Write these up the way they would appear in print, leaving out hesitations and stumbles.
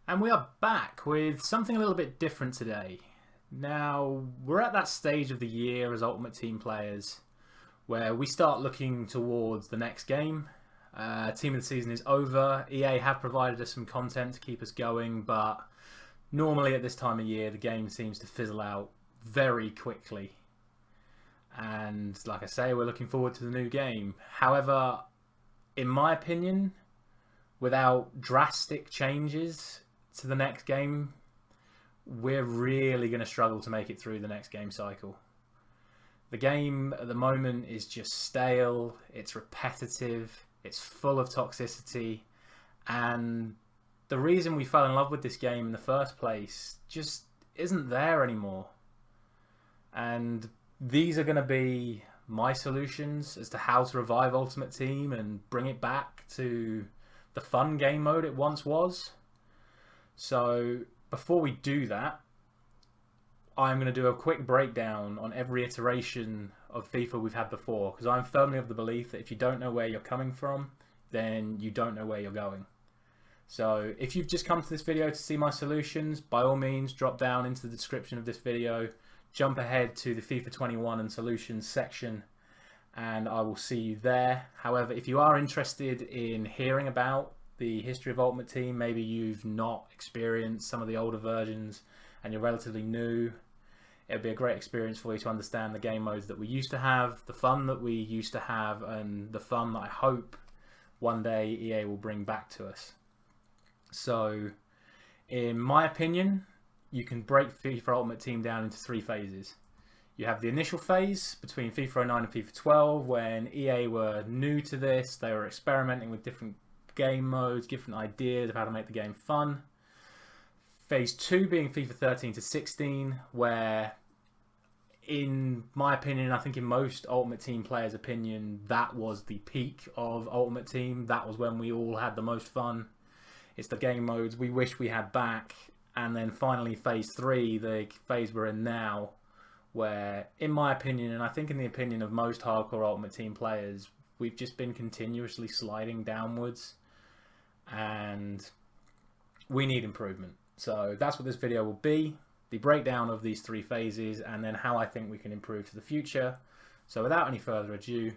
And we are back with something a little bit different today. Now, we're at that stage of the year as Ultimate Team players where we start looking towards the next game. Team of the season is over. EA have provided us some content to keep us going, but normally at this time of year the game seems to fizzle out very quickly. And like I say, we're looking forward to the new game. However, in my opinion, without drastic changes to the next game, we're really going to struggle to make it through the next game cycle. The game at the moment is just stale, it's repetitive, it's full of toxicity, and the reason we fell in love with this game in the first place just isn't there anymore. And these are going to be my solutions as to how to revive Ultimate Team and bring it back to the fun game mode it once was. So before we do that, I'm going to do a quick breakdown on every iteration of FIFA we've had before, because I'm firmly of the belief that if you don't know where you're coming from, then you don't know where you're going. So if you've just come to this video to see my solutions, by all means drop down into the description of this video, jump ahead to the FIFA 21 and solutions section, and I will see you there. However, if you are interested in hearing about the history of Ultimate Team, maybe you've not experienced some of the older versions and you're relatively new, it'll be a great experience for you to understand the game modes that we used to have, the fun that we used to have, and the fun that I hope one day EA will bring back to us. So, in my opinion, you can break FIFA Ultimate Team down into three phases. You have the initial phase between FIFA 09 and FIFA 12, when EA were new to this, they were experimenting with different game modes, different ideas of how to make the game fun. Phase 2 being FIFA 13 to 16, where in my opinion, I think in most Ultimate Team players' opinion, that was the peak of Ultimate Team. That was when we all had the most fun. It's the game modes we wish we had back. And then finally Phase 3, the phase we're in now, where in my opinion, and I think in the opinion of most hardcore Ultimate Team players, we've just been continuously sliding downwards and we need improvement. So that's what this video will be, the breakdown of these three phases and then how I think we can improve to the future. So without any further ado,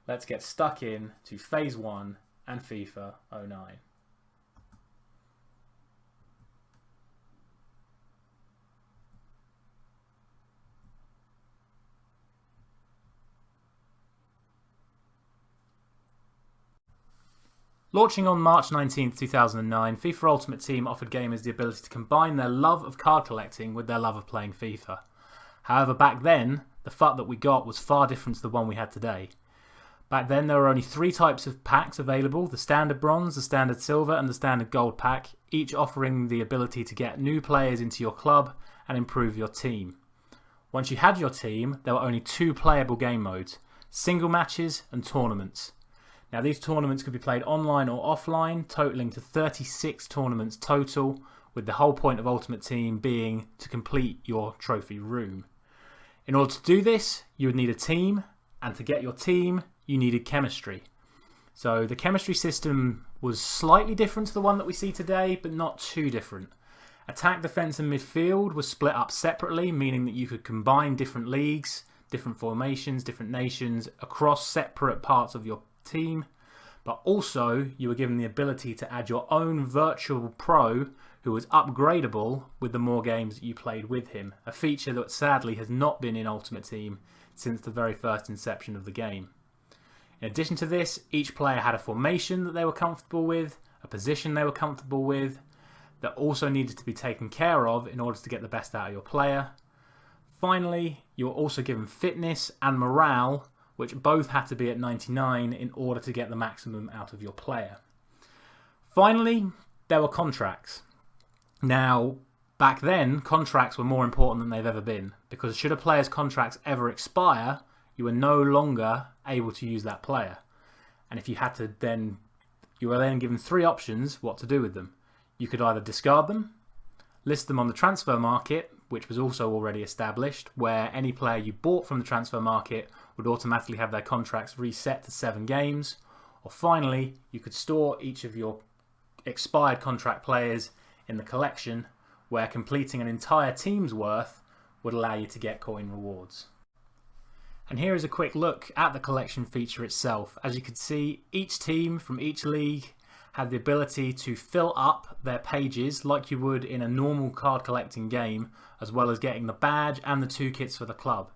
let's get stuck in to Phase 1 and FIFA 09. Launching on March 19, 2009, FIFA Ultimate Team offered gamers the ability to combine their love of card collecting with their love of playing FIFA. However, back then, the FUT that we got was far different to the one we had today. Back then, there were only three types of packs available: the standard bronze, the standard silver, and the standard gold pack, each offering the ability to get new players into your club and improve your team. Once you had your team, there were only two playable game modes: single matches and tournaments. Now, these tournaments could be played online or offline, totaling to 36 tournaments total, with the whole point of Ultimate Team being to complete your trophy room. In order to do this, you would need a team, and to get your team, you needed chemistry. So the chemistry system was slightly different to the one that we see today, but not too different. Attack, defense, and midfield was split up separately, meaning that you could combine different leagues, different formations, different nations across separate parts of your team, but also you were given the ability to add your own virtual pro who was upgradeable with the more games that you played with him, a feature that sadly has not been in Ultimate Team since the very first inception of the game. In addition to this, each player had a formation that they were comfortable with, a position they were comfortable with, that also needed to be taken care of in order to get the best out of your player. Finally, you were also given fitness and morale, which both had to be at 99 in order to get the maximum out of your player. Finally, there were contracts. Now, back then, contracts were more important than they've ever been, because should a player's contracts ever expire, you were no longer able to use that player. And if you had to then, you were then given three options what to do with them. You could either discard them, list them on the transfer market, which was also already established, where any player you bought from the transfer market would automatically have their contracts reset to 7 games. Or finally, you could store each of your expired contract players in the collection, where completing an entire team's worth would allow you to get coin rewards. And here is a quick look at the collection feature itself. As you can see, each team from each league had the ability to fill up their pages like you would in a normal card collecting game, as well as getting the badge and the 2 kits for the club.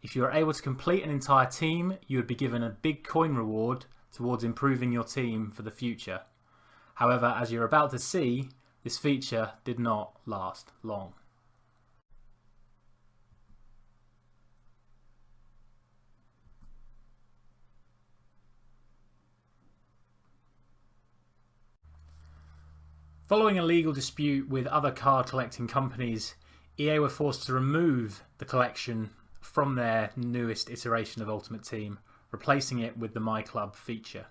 If you are able to complete an entire team, you would be given a big coin reward towards improving your team for the future. However, as you're about to see, this feature did not last long. Following a legal dispute with other card collecting companies, EA were forced to remove the collection from their newest iteration of Ultimate Team, replacing it with the My Club feature.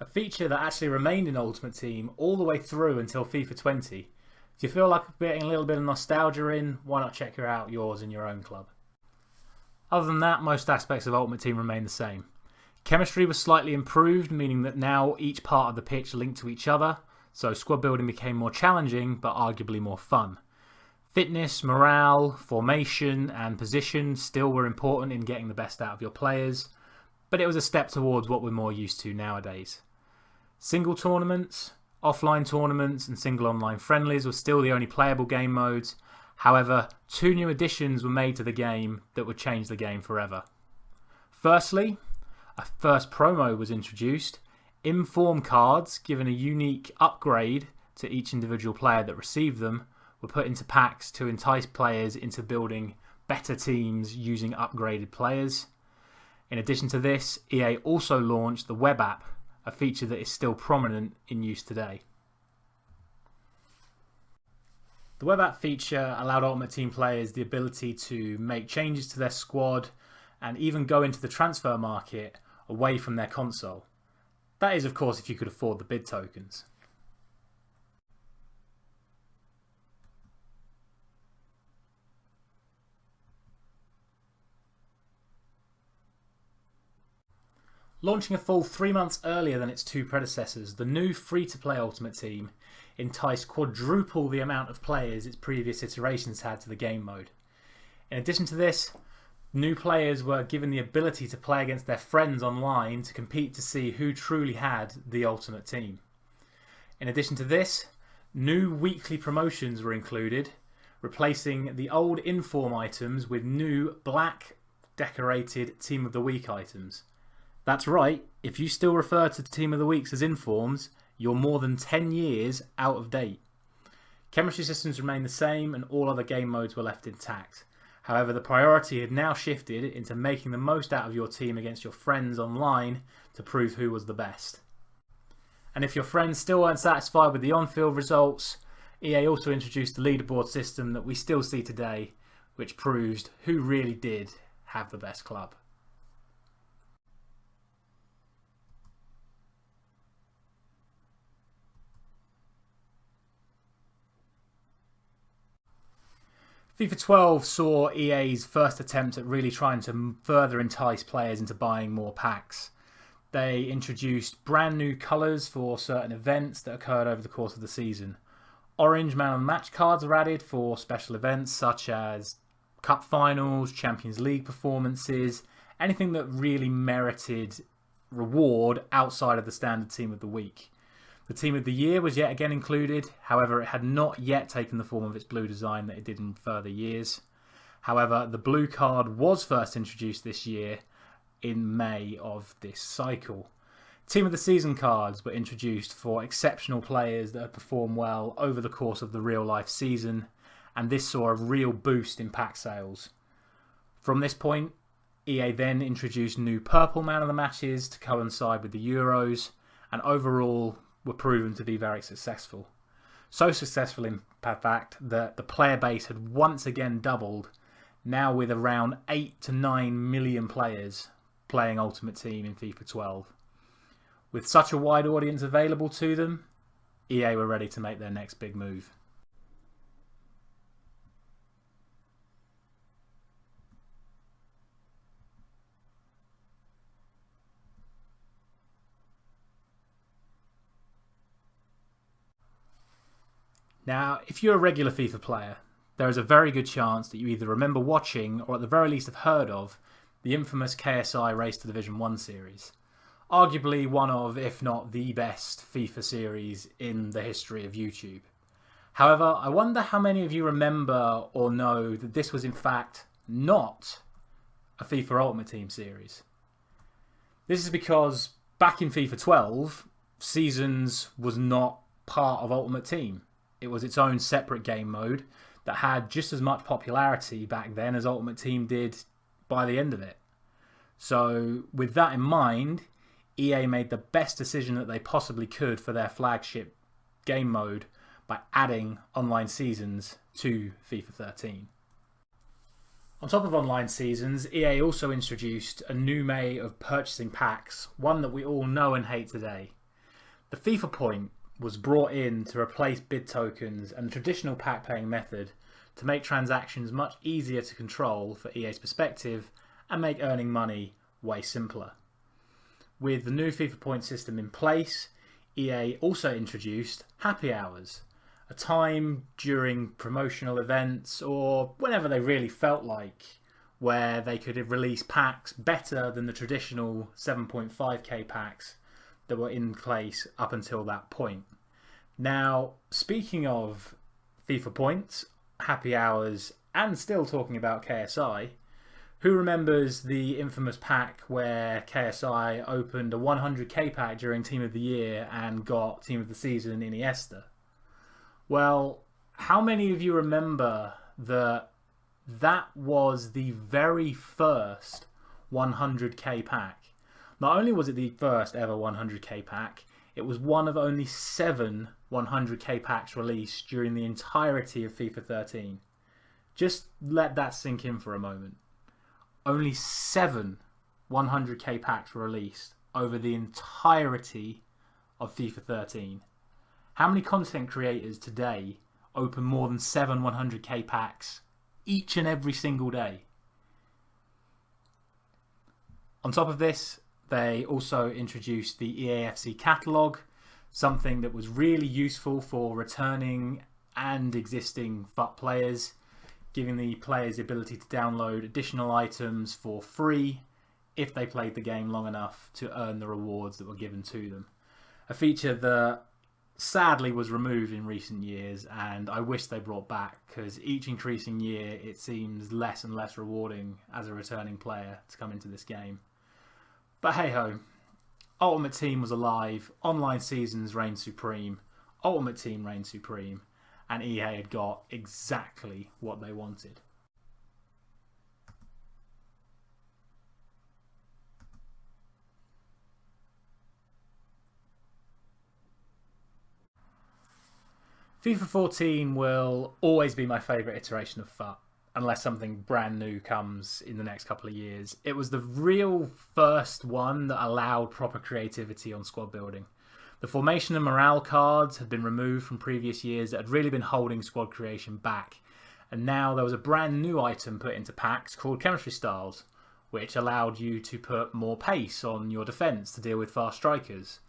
A feature that actually remained in Ultimate Team all the way through until FIFA 20. If you feel like getting a little bit of nostalgia in, why not check out yours in your own club? Other than that, most aspects of Ultimate Team remain the same. Chemistry was slightly improved, meaning that now each part of the pitch linked to each other, so squad building became more challenging but arguably more fun. Fitness, morale, formation and position still were important in getting the best out of your players, but it was a step towards what we're more used to nowadays. Single tournaments, offline tournaments and single online friendlies were still the only playable game modes. However, 2 new additions were made to the game that would change the game forever. Firstly, a first promo was introduced. Inform cards, given a unique upgrade to each individual player that received them, were put into packs to entice players into building better teams using upgraded players. In addition to this, EA also launched the web app, a feature that is still prominent in use today. The web app feature allowed Ultimate Team players the ability to make changes to their squad and even go into the transfer market away from their console. That is, of course, if you could afford the bid tokens. Launching a full 3 months earlier than its 2 predecessors, the new free-to-play Ultimate Team enticed quadruple the amount of players its previous iterations had to the game mode. In addition to this, new players were given the ability to play against their friends online to compete to see who truly had the Ultimate Team. In addition to this, new weekly promotions were included, replacing the old Inform items with new black decorated Team of the Week items. That's right, if you still refer to Team of the Weeks as Informs, you're more than 10 years out of date. Chemistry systems remain the same and all other game modes were left intact. However, the priority had now shifted into making the most out of your team against your friends online to prove who was the best. And if your friends still weren't satisfied with the on-field results, EA also introduced the leaderboard system that we still see today, which proves who really did have the best club. FIFA 12 saw EA's first attempt at really trying to further entice players into buying more packs. They introduced brand new colours for certain events that occurred over the course of the season. Orange Man of the Match cards were added for special events such as Cup Finals, Champions League performances, anything that really merited reward outside of the standard Team of the Week. The Team of the Year was yet again included, however it had not yet taken the form of its blue design that it did in further years. However, the blue card was first introduced this year in May of this cycle. Team of the Season cards were introduced for exceptional players that had performed well over the course of the real life season, and this saw a real boost in pack sales. From this point, EA then introduced new purple Man of the Matches to coincide with the Euros, and overall were proven to be very successful. So successful in fact that the player base had once again doubled, now with around 8 to 9 million players playing Ultimate Team in FIFA 12. With such a wide audience available to them, EA were ready to make their next big move. Now, if you're a regular FIFA player, there is a very good chance that you either remember watching or at the very least have heard of the infamous KSI Race to Division 1 series. Arguably one of, if not the best FIFA series in the history of YouTube. However, I wonder how many of you remember or know that this was in fact not a FIFA Ultimate Team series. This is because back in FIFA 12, Seasons was not part of Ultimate Team. It was its own separate game mode that had just as much popularity back then as Ultimate Team did by the end of it. So with that in mind, EA made the best decision that they possibly could for their flagship game mode by adding online seasons to FIFA 13. On top of online seasons, EA also introduced a new way of purchasing packs, one that we all know and hate today. The FIFA point was brought in to replace bid tokens and the traditional pack paying method to make transactions much easier to control for EA's perspective and make earning money way simpler. With the new FIFA point system in place, EA also introduced happy hours, a time during promotional events or whenever they really felt like where they could release packs better than the traditional 7.5k packs that were in place up until that point. Now, speaking of FIFA points, happy hours, and still talking about KSI, who remembers the infamous pack where KSI opened a 100k pack during Team of the Year and got Team of the Season in Iniesta? Well, how many of you remember that that was the very first 100k pack? Not only was it the first ever 100k pack, it was one of only 7 100k packs released during the entirety of FIFA 13. Just let that sink in for a moment. Only 7 100k packs were released over the entirety of FIFA 13. How many content creators today open more than 7 100k packs each and every single day? On top of this, they also introduced the EAFC catalogue, something that was really useful for returning and existing FUT players, giving the players the ability to download additional items for free if they played the game long enough to earn the rewards that were given to them. A feature that sadly was removed in recent years, and I wish they brought back, because each increasing year it seems less and less rewarding as a returning player to come into this game. But hey ho, Ultimate Team was alive, online seasons reigned supreme, Ultimate Team reigned supreme, and EA had got exactly what they wanted. FIFA 14 will always be my favourite iteration of FUT, unless something brand new comes in the next couple of years. It was the real first one that allowed proper creativity on squad building. The formation and morale cards had been removed from previous years that had really been holding squad creation back. And now there was a brand new item put into packs called Chemistry Styles, which allowed you to put more pace on your defence to deal with fast strikers,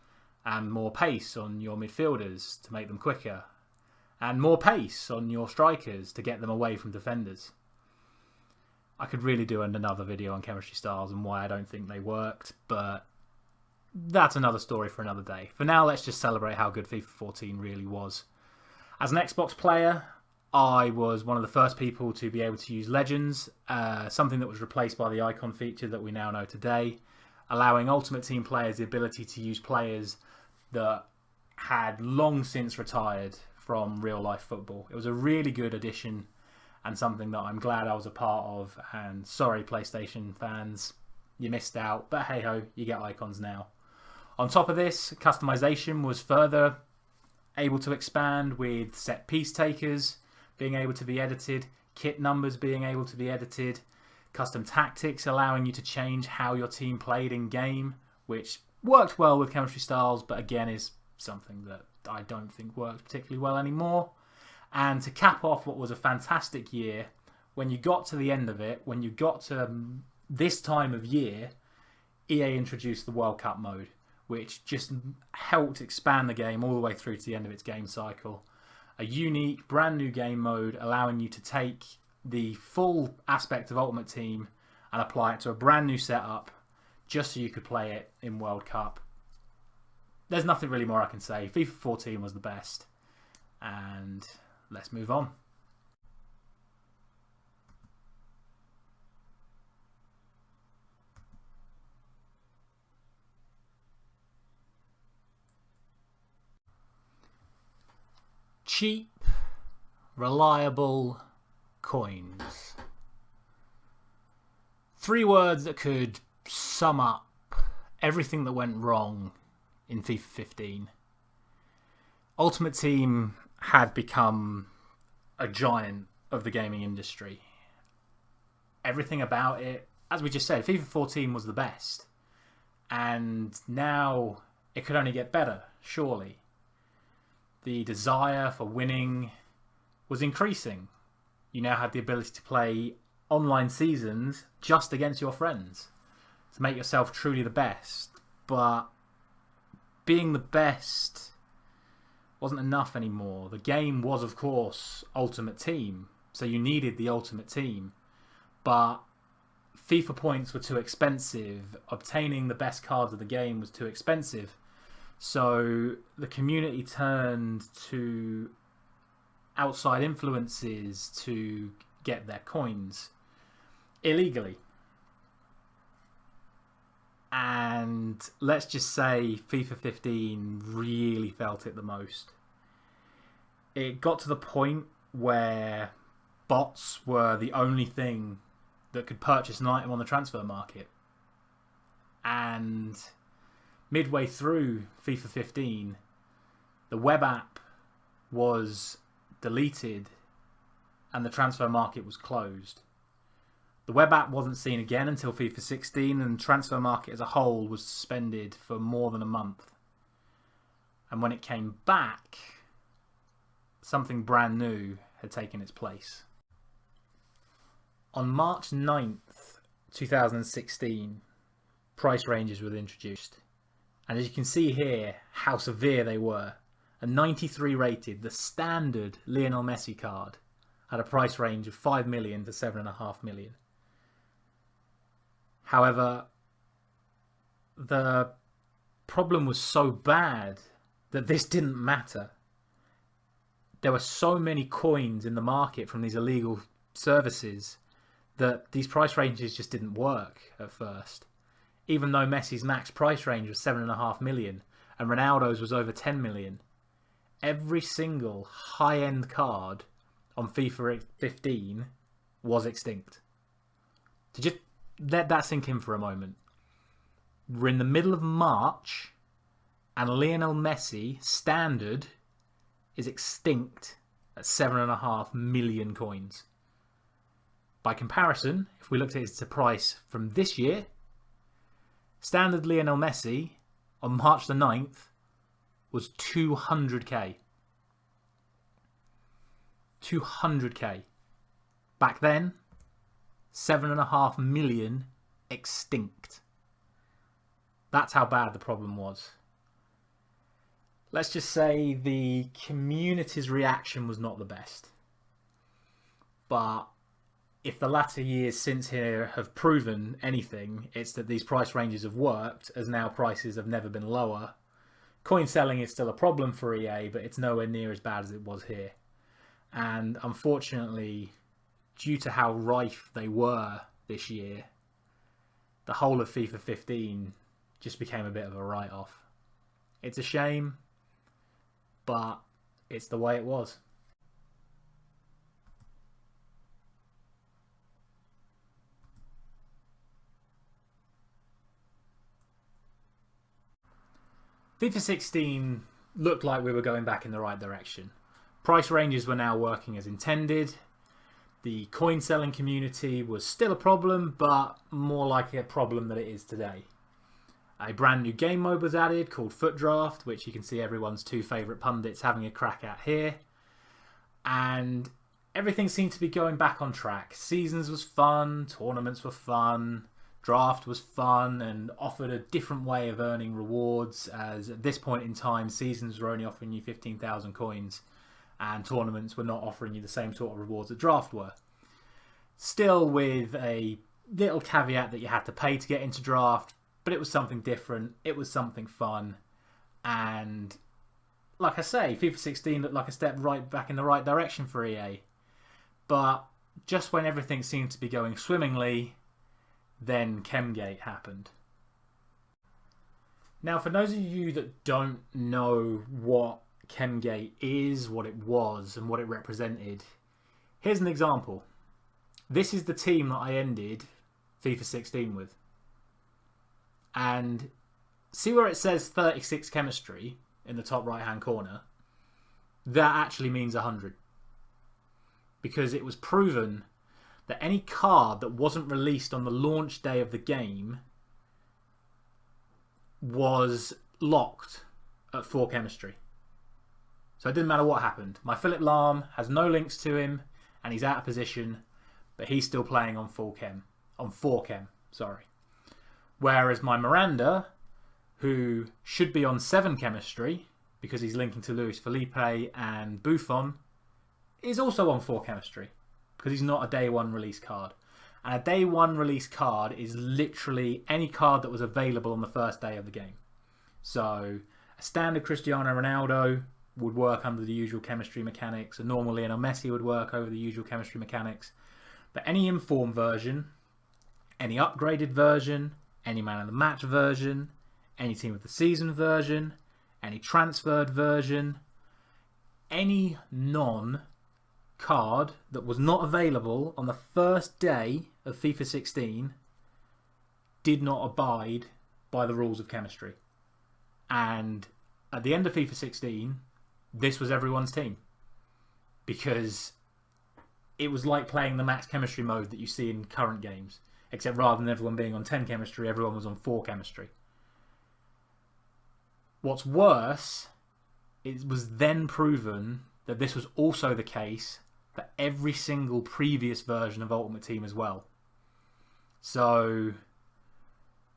and more pace on your midfielders to make them quicker, and more pace on your strikers to get them away from defenders. I could really do another video on Chemistry Styles and why I don't think they worked, but that's another story for another day. For now, let's just celebrate how good FIFA 14 really was. As an Xbox player, I was one of the first people to be able to use Legends, something that was replaced by the icon feature that we now know today, allowing Ultimate Team players the ability to use players that had long since retired from real life football. It was a really good addition and something that I'm glad I was a part of, and sorry PlayStation fans, you missed out, but hey ho, you get icons now. On top of this, customization was further able to expand with set piece takers being able to be edited, kit numbers being able to be edited, custom tactics allowing you to change how your team played in game, which worked well with Chemistry Styles, but again is something that I don't think works particularly well anymore. And to cap off what was a fantastic year, when you got to the end of it, when you got to this time of year, EA introduced the World Cup mode, which just helped expand the game all the way through to the end of its game cycle. a unique, brand new game mode allowing you to take the full aspect of Ultimate Team and apply it to a brand new setup just so you could play it in World Cup. There's nothing really more I can say. FIFA 14 was the best. And let's move on. Cheap, reliable coins. 3 words that could sum up everything that went wrong in FIFA 15. Ultimate Team had become a giant of the gaming industry. Everything about it, as we just said, FIFA 14 was the best. And now it could only get better, surely. The desire for winning was increasing. You now had the ability to play online seasons just against your friends to make yourself truly the best. But being the best wasn't enough anymore. The game was, of course, Ultimate Team, so you needed the Ultimate Team. But FIFA points were too expensive. Obtaining the best cards of the game was too expensive. So the community turned to outside influences to get their coins illegally. And let's just say FIFA 15 really felt it the most. It got to the point where bots were the only thing that could purchase an item on the transfer market. And midway through FIFA 15, the web app was deleted and the transfer market was closed. The web app wasn't seen again until FIFA 16, and the transfer market as a whole was suspended for more than a month. And when it came back, something brand new had taken its place. On March 9th, 2016, price ranges were introduced. And as you can see here, how severe they were. A 93 rated, the standard Lionel Messi card, had a price range of 5 million to 7.5 million. However, the problem was so bad that this didn't matter. There were so many coins in the market from these illegal services that these price ranges just didn't work at first. Even though Messi's max price range was 7.5 million and Ronaldo's was over 10 million, every single high-end card on FIFA 15 was extinct. To just let that sink in for a moment. We're in the middle of March and Lionel Messi standard is extinct at 7.5 million coins. By comparison, if we looked at its price from this year, standard Lionel Messi on March the 9th was 200k. 200k. Back then, 7.5 million extinct. That's how bad the problem was. Let's just say the community's reaction was not the best. But if the latter years since here have proven anything, it's that these price ranges have worked, as now prices have never been lower. Coin selling is still a problem for EA, but it's nowhere near as bad as it was here. And unfortunately, due to how rife they were this year, the whole of FIFA 15 just became a bit of a write-off. It's a shame, but it's the way it was. FIFA 16 looked like we were going back in the right direction. Price ranges were now working as intended. The coin selling community was still a problem, but more like a problem than it is today. A brand new game mode was added called FUT Draft, which you can see everyone's 2 favourite pundits having a crack at here. And everything seemed to be going back on track. Seasons was fun, tournaments were fun, draft was fun and offered a different way of earning rewards, as at this point in time seasons were only offering you 15,000 coins and tournaments were not offering you the same sort of rewards that draft were. Still with a little caveat that you had to pay to get into draft, but it was something different, it was something fun, and like I say, FIFA 16 looked like a step right back in the right direction for EA. But just when everything seemed to be going swimmingly, then Chemgate happened. Now, for those of you that don't know what Chemgate is, what it was, and what it represented, here's an example. This is the team that I ended FIFA 16 with. And see where it says 36 chemistry in the top right hand corner? That actually means 100. Because it was proven that any card that wasn't released on the launch day of the game was locked at 4 chemistry. So it didn't matter what happened. My Philip Lahm has no links to him and he's out of position, but he's still playing on 4 chem, sorry. Whereas my Miranda, who should be on 7 chemistry because he's linking to Luis Felipe and Buffon, is also on 4 chemistry because he's not a day 1 release card. And a day 1 release card is literally any card that was available on the first day of the game. So a standard Cristiano Ronaldo would work under the usual chemistry mechanics. A normal Lionel Messi would work over the usual chemistry mechanics. But any inform version, any upgraded version, any man of the match version, any team of the season version, any transferred version, any non-card that was not available on the first day of FIFA 16 did not abide by the rules of chemistry. And at the end of FIFA 16, this was everyone's team. Because it was like playing the max chemistry mode that you see in current games. Except rather than everyone being on 10 chemistry, everyone was on 4 chemistry. What's worse, it was then proven that this was also the case for every single previous version of Ultimate Team as well. So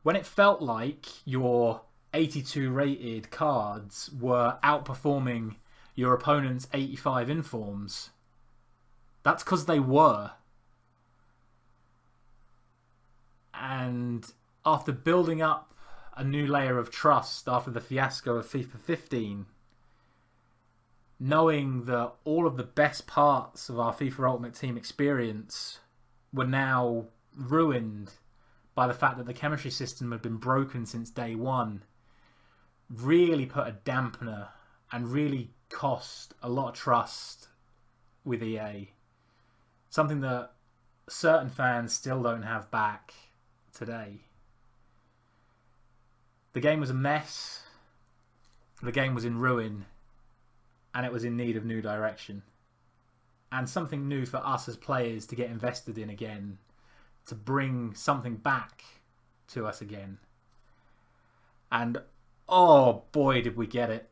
when it felt like your 82 rated cards were outperforming your opponent's 85 informs, that's because they were. And after building up a new layer of trust after the fiasco of FIFA 15, knowing that all of the best parts of our FIFA Ultimate Team experience were now ruined by the fact that the chemistry system had been broken since day 1, really put a dampener and really cost a lot of trust with EA. Something that certain fans still don't have back today. The game was a mess, the game was in ruin, and it was in need of new direction. And something new for us as players to get invested in again, to bring something back to us again. And oh boy, did we get it.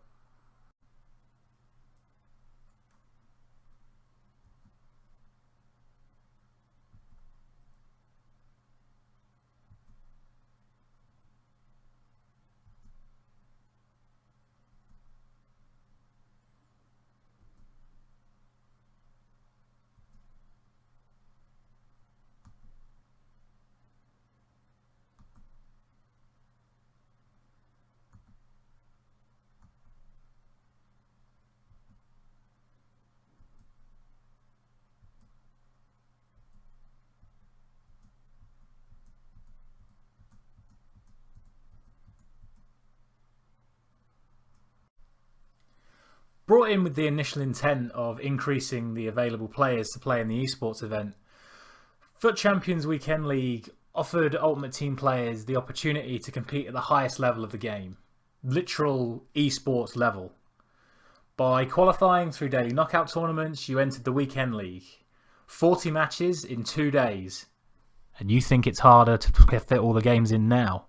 Brought in with the initial intent of increasing the available players to play in the esports event, FUT Champions Weekend League offered Ultimate Team players the opportunity to compete at the highest level of the game, literal esports level. By qualifying through daily knockout tournaments, you entered the Weekend League. 40 matches in 2 days. And you think it's harder to fit all the games in now.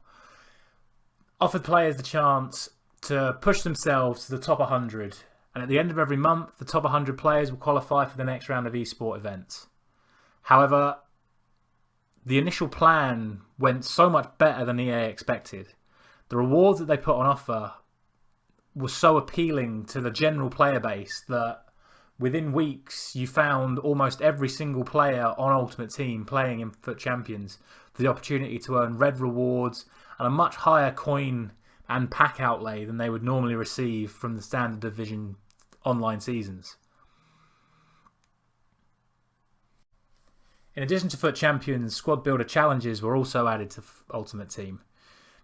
Offered players the chance to push themselves to the top 100. And at the end of every month, the top 100 players will qualify for the next round of eSport events. However, the initial plan went so much better than EA expected. The rewards that they put on offer were so appealing to the general player base that Within weeks, you found almost every single player on Ultimate Team playing in FUT Champions for the opportunity to earn red rewards and a much higher coin and pack outlay than they would normally receive from the standard division online seasons. In addition to FUT Champions, squad builder challenges were also added to Ultimate Team.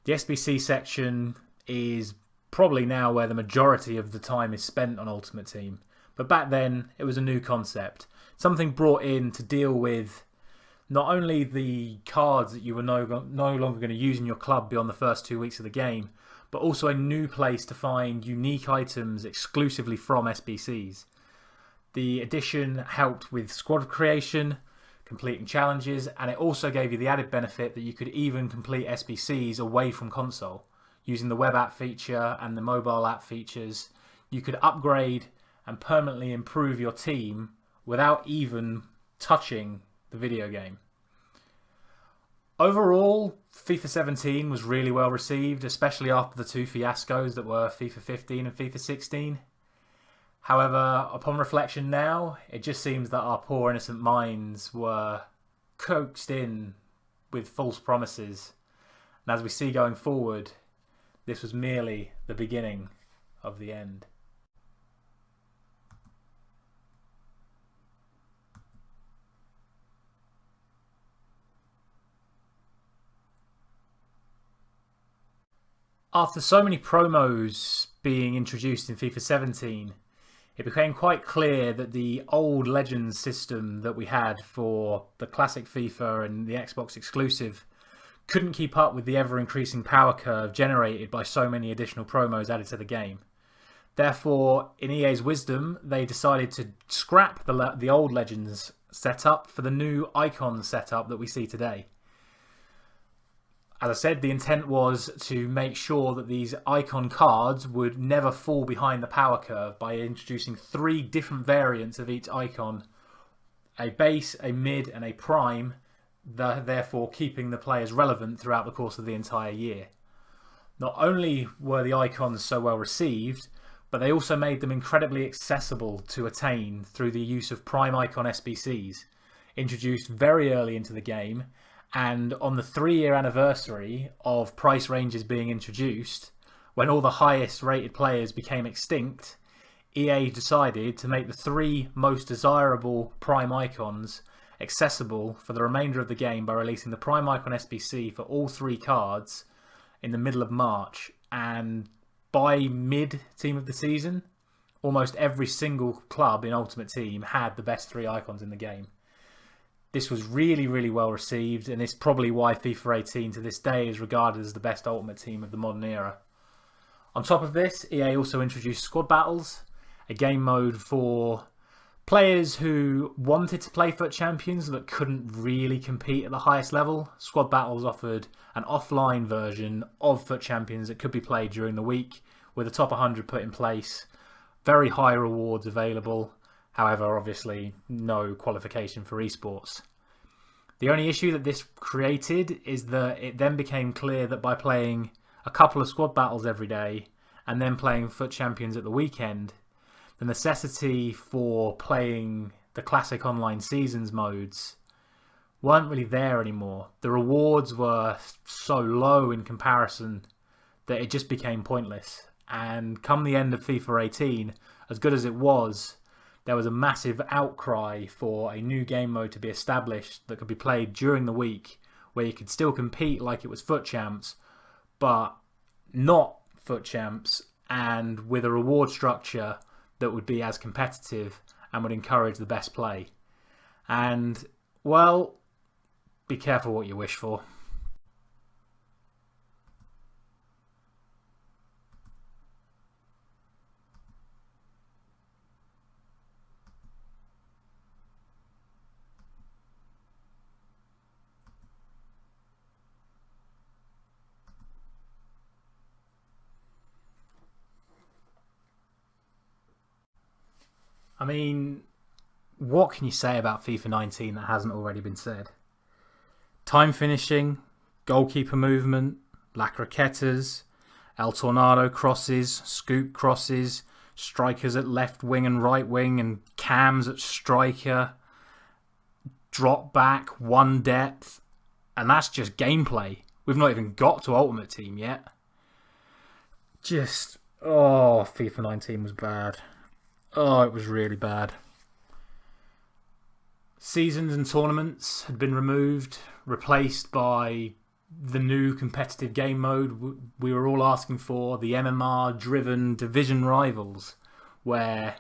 The SBC section is probably now where the majority of the time is spent on Ultimate Team. But back then, it was a new concept. Something brought in to deal with not only the cards that you were no longer going to use in your club beyond the first 2 weeks of the game, but also a new place to find unique items exclusively from SBCs. The addition helped with squad creation, completing challenges, and it also gave you the added benefit that you could even complete SBCs away from console. Using the web app feature and the mobile app features, you could upgrade and permanently improve your team without even touching the video game. Overall, FIFA 17 was really well received, especially after the two fiascos that were FIFA 15 and FIFA 16. However, upon reflection now, it just seems that our poor innocent minds were coaxed in with false promises. And as we see going forward, this was merely the beginning of the end. After so many promos being introduced in FIFA 17, it became quite clear that the old Legends system that we had for the classic FIFA and the Xbox exclusive couldn't keep up with the ever-increasing power curve generated by so many additional promos added to the game. Therefore, in EA's wisdom, they decided to scrap the old Legends setup for the new Icon setup that we see today. As I said, the intent was to make sure that these Icon cards would never fall behind the power curve by introducing 3 different variants of each Icon, a base, a mid and a prime, therefore keeping the players relevant throughout the course of the entire year. Not only were the Icons so well received, but they also made them incredibly accessible to attain through the use of Prime Icon SBCs, introduced very early into the game. And on the 3-year anniversary of price ranges being introduced, when all the highest rated players became extinct, EA decided to make the 3 most desirable Prime Icons accessible for the remainder of the game by releasing the Prime Icon SBC for all 3 cards in the middle of March. And by mid-team of the season, almost every single club in Ultimate Team had the best 3 icons in the game. This was really, really well received, and it's probably why FIFA 18 to this day is regarded as the best Ultimate Team of the modern era. On top of this, EA also introduced Squad Battles, a game mode for players who wanted to play FUT Champions but couldn't really compete at the highest level. Squad Battles offered an offline version of FUT Champions that could be played during the week, with a top 100 put in place, very high rewards available. However, obviously, no qualification for esports. The only issue that this created is that it then became clear that by playing a couple of squad battles every day and then playing FUT Champions at the weekend, the necessity for playing the classic online seasons modes weren't really there anymore. The rewards were so low in comparison that it just became pointless. And come the end of FIFA 18, as good as it was, there was a massive outcry for a new game mode to be established that could be played during the week, where you could still compete like it was FUT Champs, but not FUT Champs, and with a reward structure that would be as competitive and would encourage the best play. And, well, be careful what you wish for. I mean, what can you say about FIFA 19 that hasn't already been said? Time finishing, goalkeeper movement, La Croquetas, El Tornado crosses, scoop crosses, strikers at left wing and right wing, and cams at striker, drop back, one depth, and that's just gameplay. We've not even got to Ultimate Team yet. Just, oh, FIFA 19 was bad. Oh, it was really bad. Seasons and tournaments had been removed, replaced by the new competitive game mode we were all asking for, the MMR-driven Division Rivals, where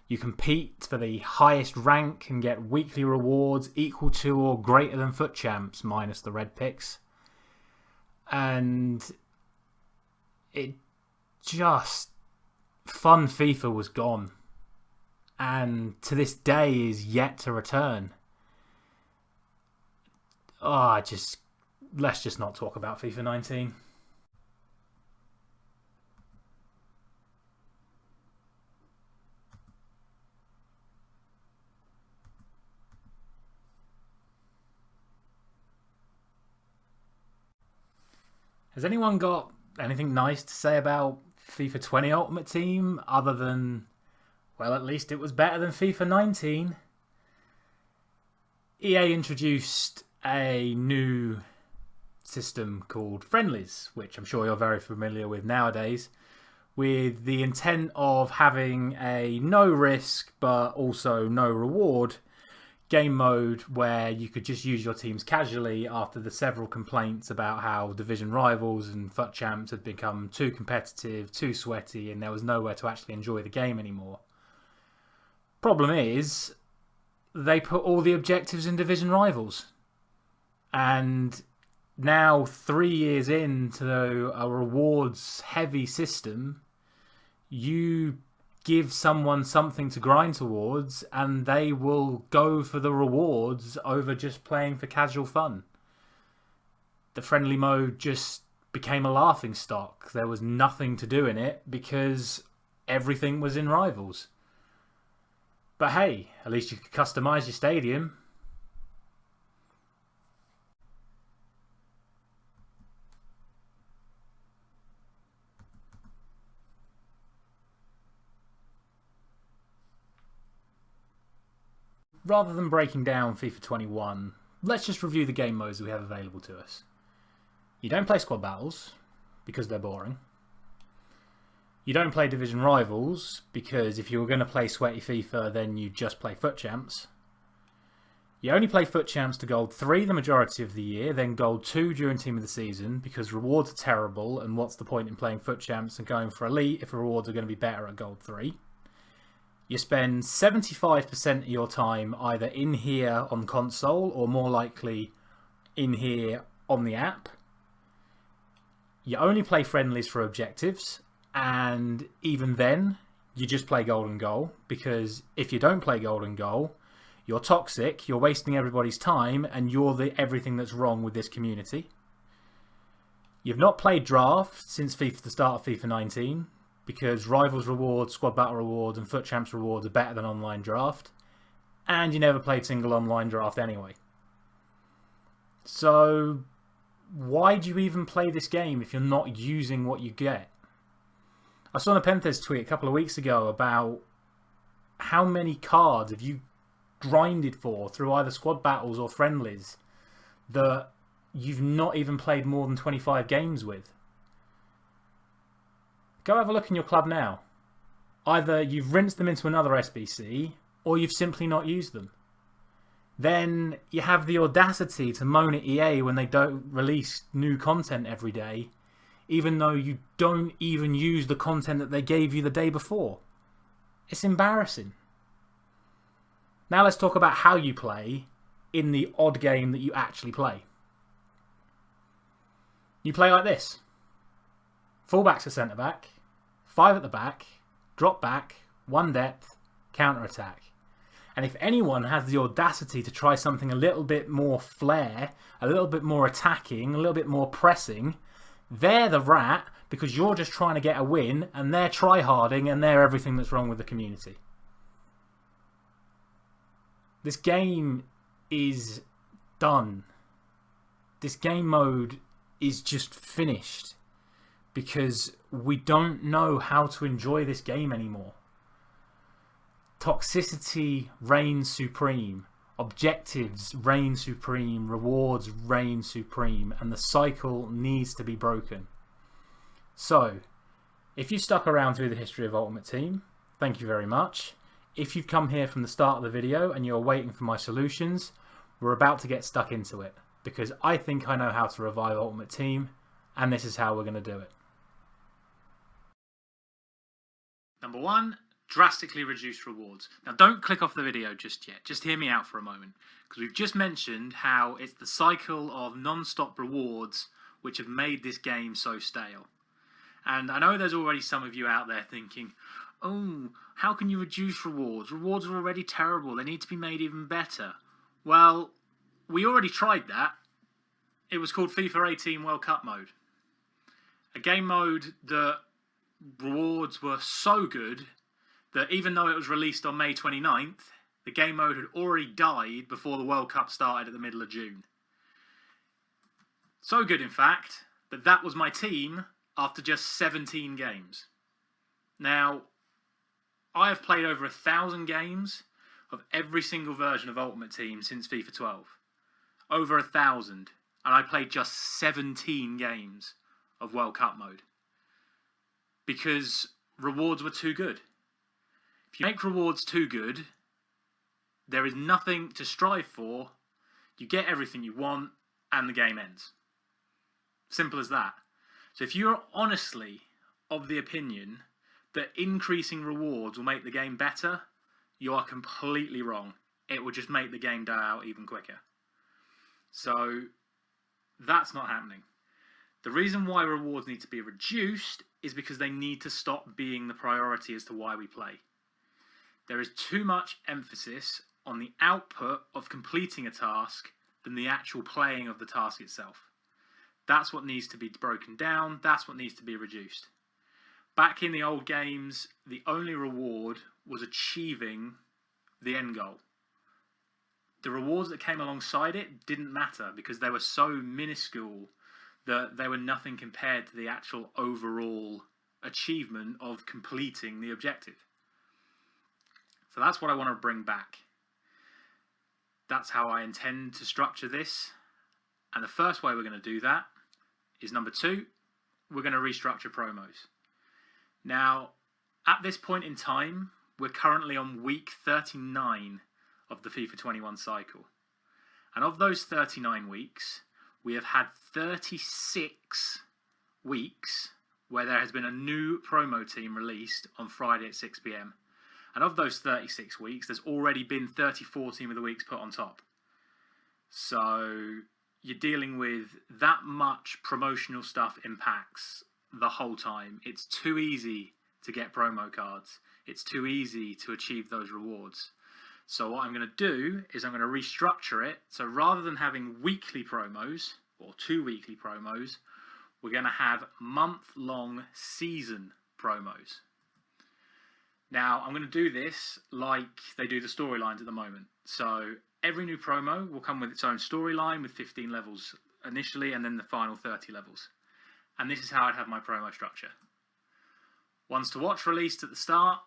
you compete for the highest rank and get weekly rewards equal to or greater than FUT champs, minus the red picks. And it just... Fun FIFA was gone. And to this day is yet to return. Let's just not talk about FIFA 19. Has anyone got anything nice to say about FIFA 20 Ultimate Team other than, well, at least it was better than FIFA 19? EA introduced a new system called Friendlies, which I'm sure you're very familiar with nowadays, with the intent of having a no risk but also no reward game mode where you could just use your teams casually after the several complaints about how Division Rivals and FUT Champs had become too competitive, too sweaty, and there was nowhere to actually enjoy the game anymore. Problem is, they put all the objectives in Division Rivals. And now, 3 years into a rewards-heavy system, you give someone something to grind towards and they will go for the rewards over just playing for casual fun. The friendly mode just became a laughing stock. There was nothing to do in it because everything was in Rivals. But hey, at least you could customise your stadium. Rather than breaking down FIFA 21, let's just review the game modes we have available to us. You don't play squad battles, because they're boring. You don't play Division Rivals, because if you were going to play sweaty FIFA, then you just play FUT Champs. You only play FUT Champs to Gold 3 the majority of the year, then Gold 2 during Team of the Season, because rewards are terrible, and what's the point in playing FUT Champs and going for Elite if rewards are going to be better at Gold 3? You spend 75% of your time either in here on console or more likely in here on the app. You only play friendlies for objectives, and even then you just play golden goal, because if you don't play golden goal, you're toxic, you're wasting everybody's time, and you're everything that's wrong with this community. You've not played draft since the start of FIFA 19. Because Rivals rewards, Squad Battle rewards, and FUT Champs rewards are better than online draft. And you never played single online draft anyway. So, why do you even play this game if you're not using what you get? I saw Nepenthes tweet a couple of weeks ago about how many cards have you grinded for through either Squad Battles or Friendlies that you've not even played more than 25 games with. Go have a look in your club now. Either you've rinsed them into another SBC, or you've simply not used them. Then you have the audacity to moan at EA when they don't release new content every day, even though you don't even use the content that they gave you the day before. It's embarrassing. Now let's talk about how you play in the odd game that you actually play. You play like this. Fullback's a centre-back, 5 at the back, drop back, 1 depth, counter-attack. And if anyone has the audacity to try something a little bit more flair, a little bit more attacking, a little bit more pressing, they're the rat because you're just trying to get a win and they're try-harding and they're everything that's wrong with the community. This game is done. This game mode is just finished. Because we don't know how to enjoy this game anymore. Toxicity reigns supreme. Objectives reign supreme. Rewards reign supreme. And the cycle needs to be broken. So, if you stuck around through the history of Ultimate Team, thank you very much. If you've come here from the start of the video and you're waiting for my solutions, we're about to get stuck into it. Because I think I know how to revive Ultimate Team, and this is how we're going to do it. Number 1, drastically reduce rewards. Now don't click off the video just yet, just hear me out for a moment, because we've just mentioned how it's the cycle of non-stop rewards which have made this game so stale. And I know there's already some of you out there thinking, oh, how can you reduce rewards? Rewards are already terrible, they need to be made even better. Well, we already tried that. It was called FIFA 18 World Cup mode. A game mode that rewards were so good that even though it was released on May 29th, the game mode had already died before the World Cup started at the middle of June. So good, in fact, that was my team after just 17 games. Now, I have played over 1,000 games of every single version of Ultimate Team since FIFA 12. Over 1,000. And I played just 17 games of World Cup mode. Because rewards were too good. If you make rewards too good, there is nothing to strive for, you get everything you want, and the game ends. Simple as that. So if you're honestly of the opinion that increasing rewards will make the game better, you are completely wrong. It will just make the game die out even quicker. So that's not happening. The reason why rewards need to be reduced is because they need to stop being the priority as to why we play. There is too much emphasis on the output of completing a task than the actual playing of the task itself. That's what needs to be broken down. That's what needs to be reduced. Back in the old games, the only reward was achieving the end goal. The rewards that came alongside it didn't matter because they were so minuscule that they were nothing compared to the actual overall achievement of completing the objective. So that's what I want to bring back. That's how I intend to structure this. And the first way we're going to do that is number 2, we're going to restructure promos. Now, at this point in time, we're currently on week 39 of the FIFA 21 cycle. And of those 39 weeks, we have had 36 weeks where there has been a new promo team released on Friday at 6 PM. And of those 36 weeks, there's already been 34 team of the weeks put on top. So you're dealing with that much promotional stuff in packs the whole time. It's too easy to get promo cards. It's too easy to achieve those rewards. So what I'm going to do is I'm going to restructure it. So rather than having weekly promos or 2 weekly promos, we're going to have month-long season promos. Now, I'm going to do this like they do the storylines at the moment. So every new promo will come with its own storyline with 15 levels initially and then the final 30 levels. And this is how I'd have my promo structure. Ones to watch released at the start,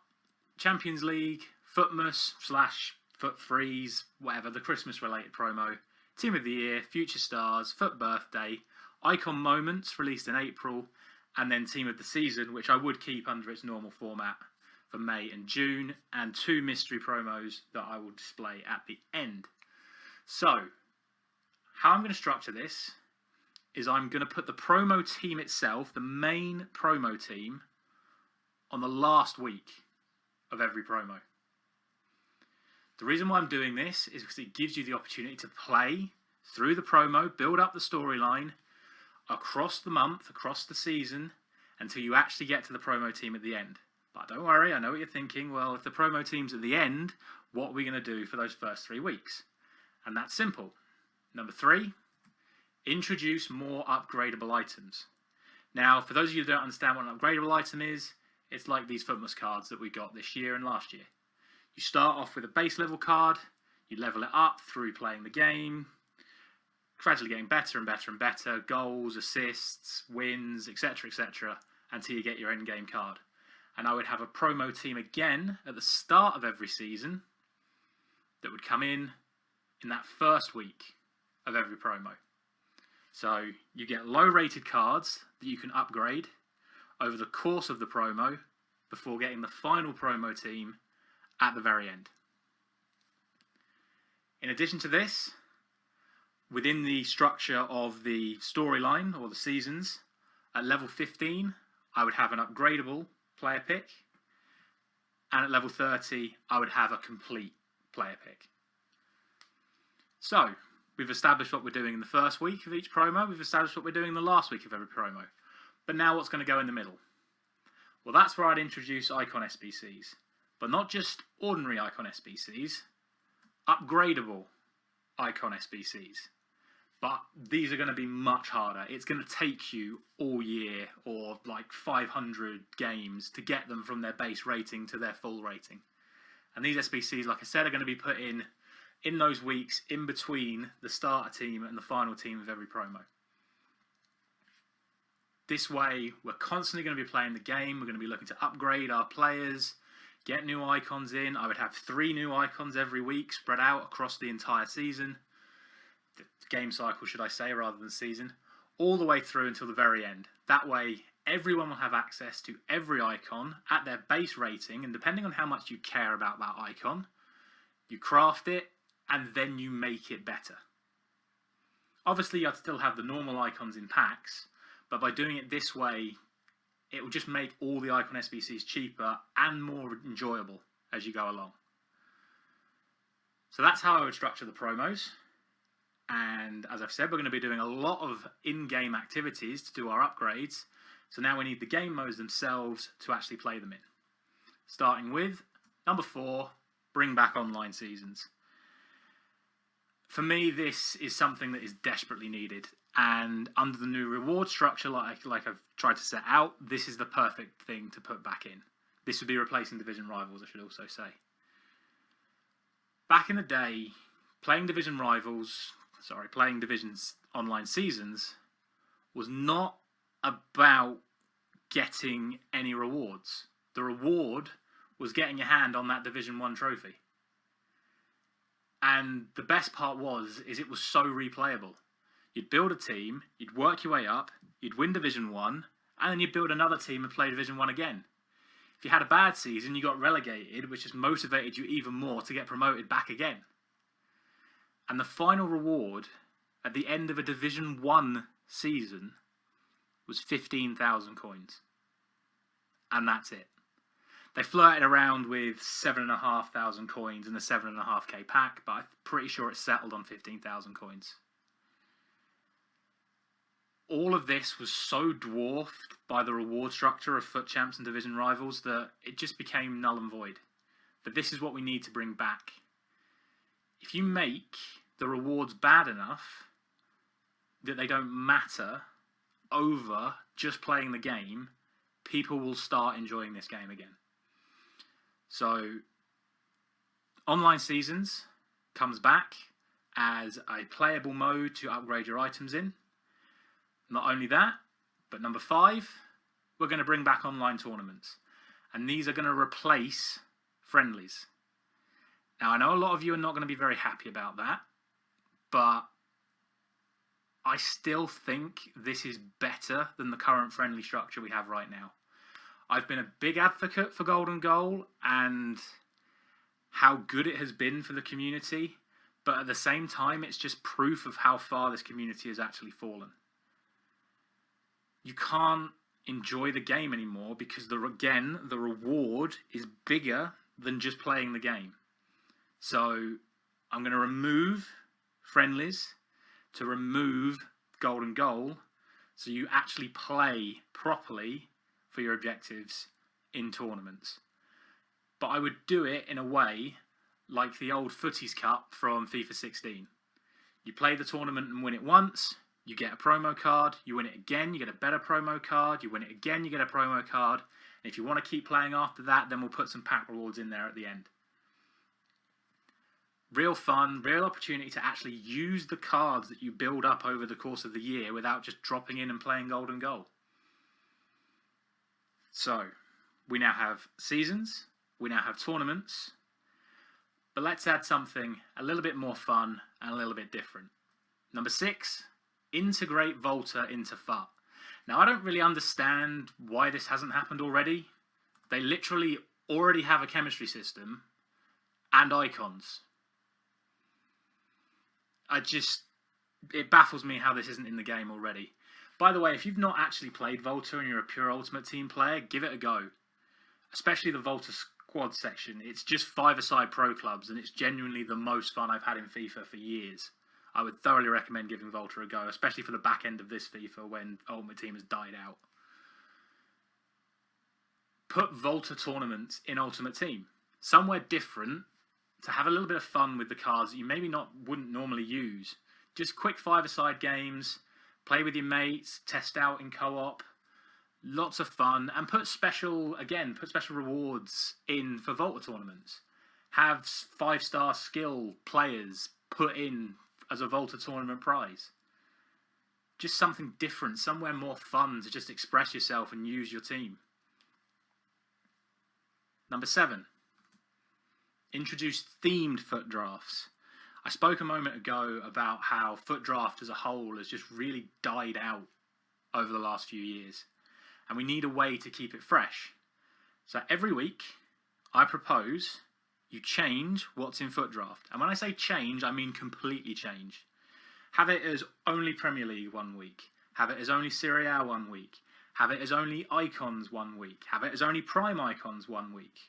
Champions League, Footmas / Foot Freeze, whatever, the Christmas related promo, Team of the Year, Future Stars, Foot Birthday, Icon Moments released in April, and then Team of the Season, which I would keep under its normal format for May and June, and 2 mystery promos that I will display at the end. So, how I'm going to structure this is I'm going to put the promo team itself, the main promo team, on the last week of every promo. The reason why I'm doing this is because it gives you the opportunity to play through the promo, build up the storyline across the month, across the season, until you actually get to the promo team at the end. But don't worry, I know what you're thinking. Well, if the promo team's at the end, what are we going to do for those first 3 weeks? And that's simple. Number 3, introduce more upgradable items. Now, for those of you who don't understand what an upgradable item is, it's like these Footmas cards that we got this year and last year. You start off with a base level card, you level it up through playing the game, gradually getting better and better and better, goals, assists, wins, etc., etc., until you get your end game card. And I would have a promo team again at the start of every season that would come in that first week of every promo. So you get low rated cards that you can upgrade over the course of the promo before getting the final promo team at the very end. In addition to this, within the structure of the storyline or the seasons, at level 15, I would have an upgradable player pick, and at level 30, I would have a complete player pick. So, we've established what we're doing in the first week of each promo, we've established what we're doing in the last week of every promo. But now what's going to go in the middle? Well, that's where I'd introduce icon SBCs. But not just ordinary icon SBCs, upgradable icon SBCs. But these are going to be much harder. It's going to take you all year or like 500 games to get them from their base rating to their full rating. And these SBCs, like I said, are going to be put in those weeks in between the starter team and the final team of every promo. This way, we're constantly going to be playing the game. We're going to be looking to upgrade our players, get new icons in. I would have 3 new icons every week spread out across the entire season. The game cycle, should I say, rather than season. All the way through until the very end. That way, everyone will have access to every icon at their base rating. And depending on how much you care about that icon, you craft it and then you make it better. Obviously, I'd still have the normal icons in packs. But by doing it this way, it will just make all the icon SBCs cheaper and more enjoyable as you go along. So that's how I would structure the promos. And as I've said, we're going to be doing a lot of in-game activities to do our upgrades. So now we need the game modes themselves to actually play them in. Starting with number 4, bring back online seasons. For me, this is something that is desperately needed. And under the new reward structure, like I've tried to set out, this is the perfect thing to put back in. This would be replacing Division Rivals, I should also say. Back in the day, playing Divisions online seasons was not about getting any rewards. The reward was getting your hand on that Division 1 trophy. And the best part is it was so replayable. You'd build a team, you'd work your way up, you'd win Division 1, and then you'd build another team and play Division 1 again. If you had a bad season, you got relegated, which just motivated you even more to get promoted back again. And the final reward at the end of a Division 1 season was 15,000 coins. And that's it. They flirted around with 7,500 coins in the 7.5k pack, but I'm pretty sure it settled on 15,000 coins. All of this was so dwarfed by the reward structure of FUT Champs and Division Rivals that it just became null and void. But this is what we need to bring back. If you make the rewards bad enough that they don't matter over just playing the game, people will start enjoying this game again. So, online seasons comes back as a playable mode to upgrade your items in. Not only that, but number 5, we're going to bring back online tournaments. And these are going to replace friendlies. Now, I know a lot of you are not going to be very happy about that, but I still think this is better than the current friendly structure we have right now. I've been a big advocate for Golden Goal and how good it has been for the community, but at the same time, it's just proof of how far this community has actually fallen. You can't enjoy the game anymore because, the reward is bigger than just playing the game. So I'm going to remove friendlies to remove Golden Goal so you actually play properly for your objectives in tournaments. But I would do it in a way like the old Footies Cup from FIFA 16. You play the tournament and win it once, you get a promo card, you win it again, you get a better promo card, you win it again, you get a promo card, and if you want to keep playing after that, then we'll put some pack rewards in there at the end. Real fun, real opportunity to actually use the cards that you build up over the course of the year without just dropping in and playing Golden Goal. So, We now have seasons. We now have tournaments. But let's add something a little bit more fun and a little bit different. Number 6, integrate Volta into FUT. Now, I don't really understand why this hasn't happened already. They literally already have a chemistry system and icons. It baffles me how this isn't in the game already. By the way, if you've not actually played Volta and you're a pure Ultimate Team player, give it a go. Especially the Volta squad section. It's just 5-a-side pro clubs, and it's genuinely the most fun I've had in FIFA for years. I would thoroughly recommend giving Volta a go, especially for the back end of this FIFA when Ultimate Team has died out. Put Volta tournaments in Ultimate Team. Somewhere different to have a little bit of fun with the cards that you maybe wouldn't normally use. Just quick 5-a-side games, play with your mates, test out in co-op. Lots of fun, and put special rewards in for Volta tournaments. Have 5-star skill players put in as a Volta tournament prize. Just something different, somewhere more fun to just express yourself and use your team. Number 7, introduce themed FUT drafts. I spoke a moment ago about how FUT draft as a whole has just really died out over the last few years. And we need a way to keep it fresh. So every week, I propose you change what's in FUT draft. And when I say change, I mean completely change. Have it as only Premier League one week. Have it as only Serie A one week. Have it as only icons one week. Have it as only prime icons one week.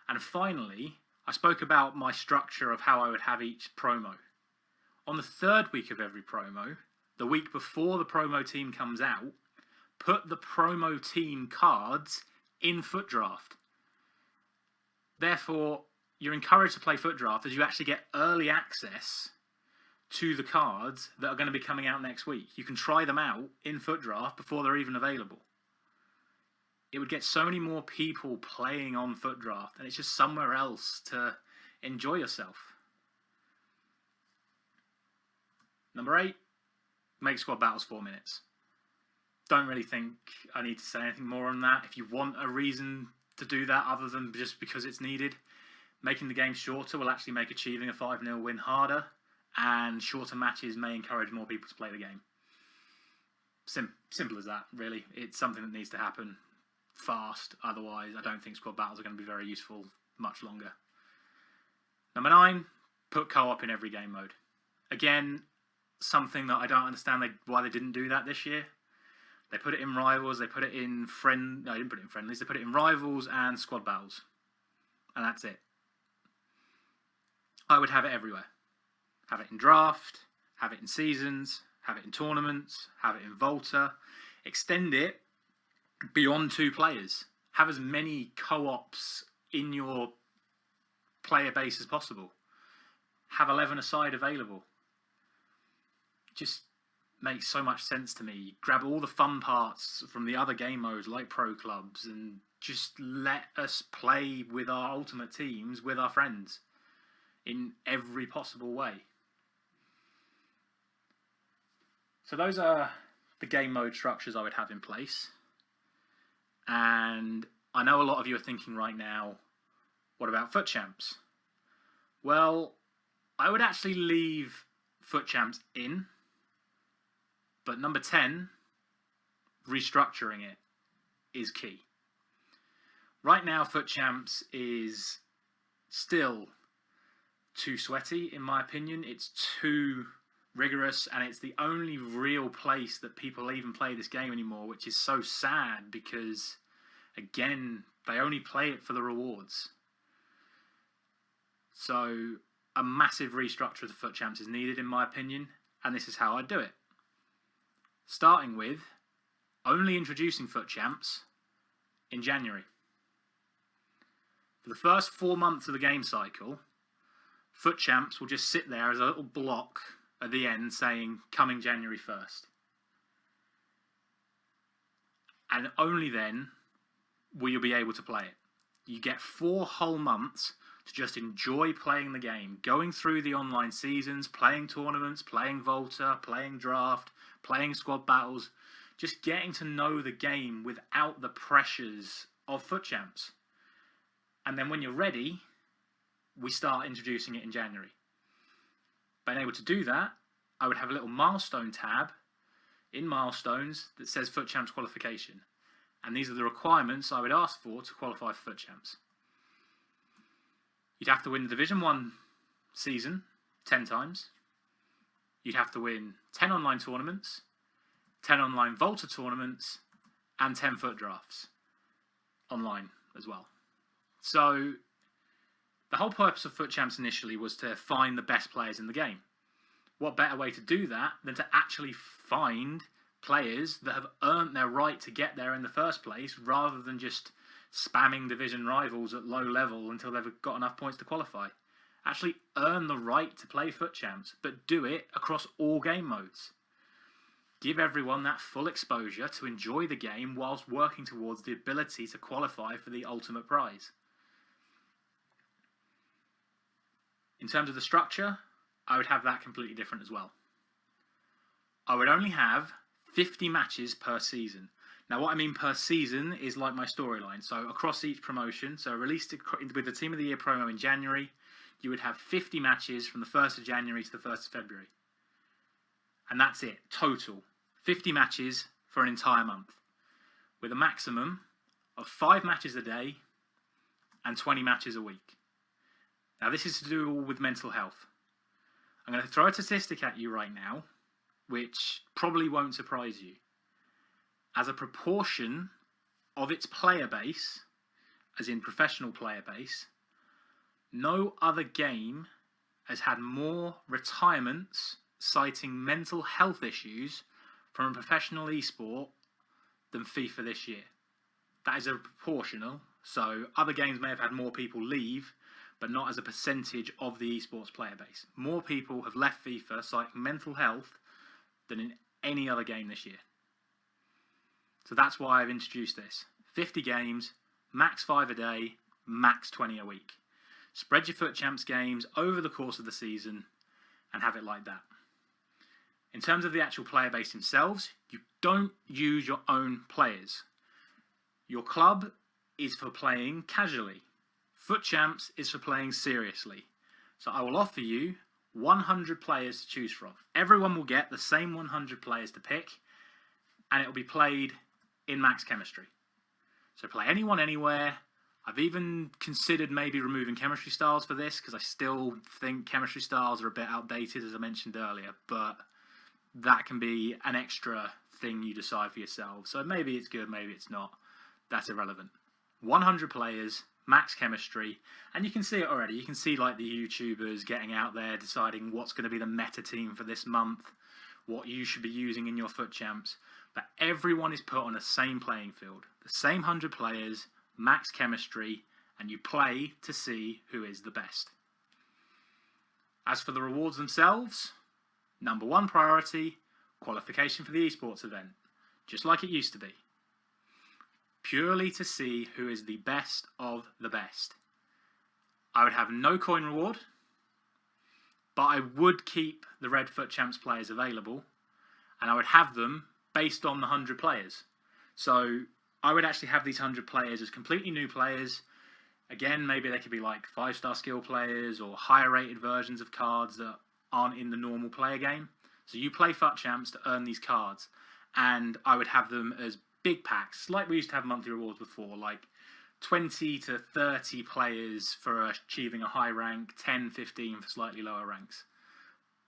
And finally, I spoke about my structure of how I would have each promo. On the 3rd week of every promo, the week before the promo team comes out, put the promo team cards in FUT draft. Therefore, you're encouraged to play FUT draft as you actually get early access to the cards that are going to be coming out next week. You can try them out in FUT draft before they're even available. It would get so many more people playing on FUT draft, and it's just somewhere else to enjoy yourself. Number 8, make squad battles 4 minutes. Don't really think I need to say anything more on that. If you want a reason to do that other than just because it's needed, making the game shorter will actually make achieving a 5-0 win harder, and shorter matches may encourage more people to play the game. Simple as that, really. It's something that needs to happen fast. Otherwise, I don't think squad battles are going to be very useful much longer. Number 9, put co-op in every game mode. Again, something that I don't understand why they didn't do that this year. They put it in Rivals, they put it in No, they didn't put it in Friendlies, they put it in Rivals and Squad Battles. And that's it. I would have it everywhere. Have it in Draft, have it in Seasons, have it in Tournaments, have it in Volta. Extend it beyond 2 players. Have as many co-ops in your player base as possible. Have 11-a-side available. Just makes so much sense to me. Grab all the fun parts from the other game modes like Pro Clubs and just let us play with our Ultimate Teams with our friends in every possible way. So those are the game mode structures I would have in place. And I know a lot of you are thinking right now, what about FUT Champs? Well, I would actually leave FUT Champs in. But number 10, restructuring it, is key. Right now, FUT Champs is still too sweaty, in my opinion. It's too rigorous, and it's the only real place that people even play this game anymore, which is so sad because, again, they only play it for the rewards. So, a massive restructure of the FUT Champs is needed, in my opinion, and this is how I do it. Starting with only introducing FUT Champs in January. For the first 4 months of the game cycle, FUT Champs will just sit there as a little block at the end saying, coming January 1st. And only then will you be able to play it. You get 4 whole months to just enjoy playing the game, going through the online seasons, playing tournaments, playing Volta, playing Draft, playing squad battles, just getting to know the game without the pressures of FUT Champs. And then when you're ready, we start introducing it in January. Being able to do that, I would have a little milestone tab in milestones that says FUT Champs qualification. And these are the requirements I would ask for to qualify for FUT Champs. You'd have to win the Division 1 season 10 times. You'd have to win 10 online tournaments, 10 online Volta tournaments, and 10 FUT drafts online as well. So the whole purpose of FUT Champs initially was to find the best players in the game. What better way to do that than to actually find players that have earned their right to get there in the first place, rather than just spamming division rivals at low level until they've got enough points to qualify. Actually earn the right to play FUT Champs, but do it across all game modes. Give everyone that full exposure to enjoy the game whilst working towards the ability to qualify for the ultimate prize. In terms of the structure, I would have that completely different as well. I would only have 50 matches per season. Now, what I mean per season is like my storyline. So across each promotion, so released with the Team of the Year promo in January, you would have 50 matches from the 1st of January to the 1st of February. And that's it, total. 50 matches for an entire month, with a maximum of 5 matches a day and 20 matches a week. Now, this is to do all with mental health. I'm going to throw a statistic at you right now, which probably won't surprise you. As a proportion of its player base, as in professional player base, no other game has had more retirements citing mental health issues from a professional esport than FIFA this year. That is a proportional, so other games may have had more people leave, but not as a percentage of the esports player base. More people have left FIFA citing mental health than in any other game this year. So that's why I've introduced this. 50 games, max 5 a day, max 20 a week. Spread your FUT Champs games over the course of the season and have it like that. In terms of the actual player base themselves, you don't use your own players. Your club is for playing casually. FUT Champs is for playing seriously. So I will offer you 100 players to choose from. Everyone will get the same 100 players to pick, and it will be played in max chemistry. So play anyone, anywhere. I've even considered maybe removing chemistry styles for this, because I still think chemistry styles are a bit outdated, as I mentioned earlier, but that can be an extra thing you decide for yourself. So maybe it's good, maybe it's not. That's irrelevant. 100 players, max chemistry, and you can see it already. You can see like the YouTubers getting out there deciding what's going to be the meta team for this month, what you should be using in your FUT Champs. But everyone is put on the same playing field. The same 100 players, max chemistry, and you play to see who is the best. As for the rewards themselves, number 1 priority, qualification for the esports event, just like it used to be. Purely to see who is the best of the best. I would have no coin reward, but I would keep the red FUT Champs players available, and I would have them based on the 100 players. So I would actually have these 100 players as completely new players. Again, maybe they could be like 5-star skill players or higher rated versions of cards that aren't in the normal player game. So you play FUT Champs to earn these cards, and I would have them as big packs, like we used to have monthly rewards before, like 20 to 30 players for achieving a high rank, 10, 15 for slightly lower ranks.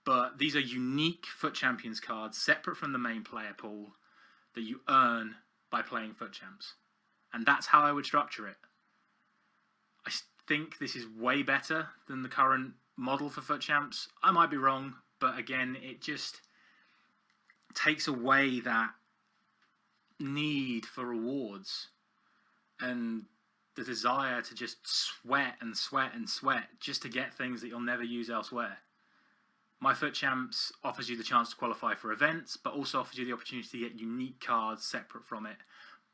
But these are unique FUT Champions cards, separate from the main player pool, that you earn by playing FUT Champs. And that's how I would structure it. I think this is way better than the current model for FUT Champs. I might be wrong, but again, it just takes away that need for rewards and the desire to just sweat and sweat and sweat just to get things that you'll never use elsewhere. My FUT Champs offers you the chance to qualify for events, but also offers you the opportunity to get unique cards separate from it,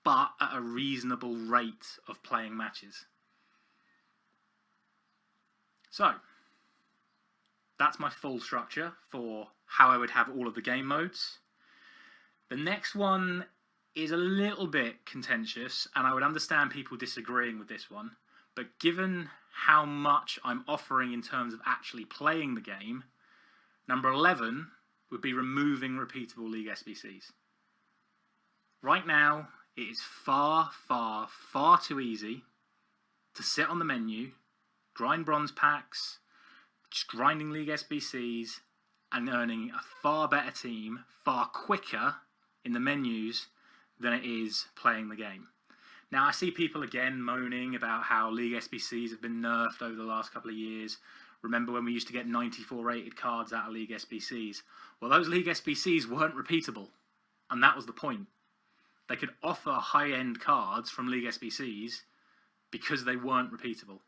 but at a reasonable rate of playing matches. So, that's my full structure for how I would have all of the game modes. The next one is a little bit contentious, and I would understand people disagreeing with this one, but given how much I'm offering in terms of actually playing the game, number 11 would be removing repeatable League SBCs. Right now, it is far, far, far too easy to sit on the menu, grind bronze packs, just grinding League SBCs, and earning a far better team, far quicker in the menus than it is playing the game. Now, I see people again moaning about how League SBCs have been nerfed over the last couple of years. Remember when we used to get 94 rated cards out of League SBCs? Well, those League SBCs weren't repeatable, and that was the point. They could offer high-end cards from League SBCs because they weren't repeatable.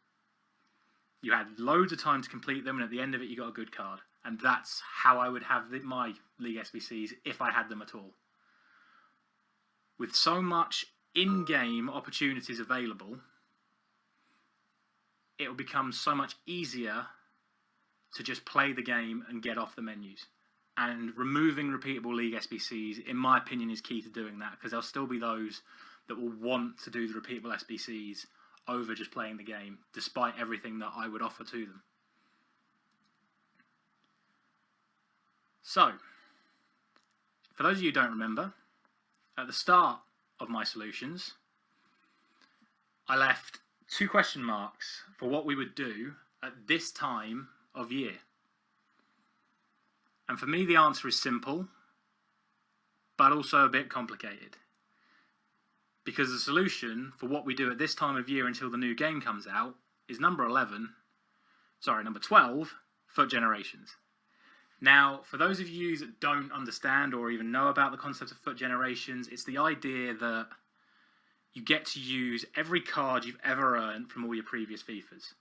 You had loads of time to complete them, and at the end of it, you got a good card. And that's how I would have my League SBCs if I had them at all. With so much in-game opportunities available, it will become so much easier to just play the game and get off the menus. And removing repeatable League SBCs, in my opinion, is key to doing that, because there'll still be those that will want to do the repeatable SBCs over just playing the game, despite everything that I would offer to them. So, for those of you who don't remember, at the start of my solutions, I left 2 question marks for what we would do at this time of year. And for me, the answer is simple, but also a bit complicated. Because the solution for what we do at this time of year until the new game comes out is number 12, FUT Generations. Now, for those of you that don't understand or even know about the concept of FUT Generations, it's the idea that you get to use every card you've ever earned from all your previous FIFAs.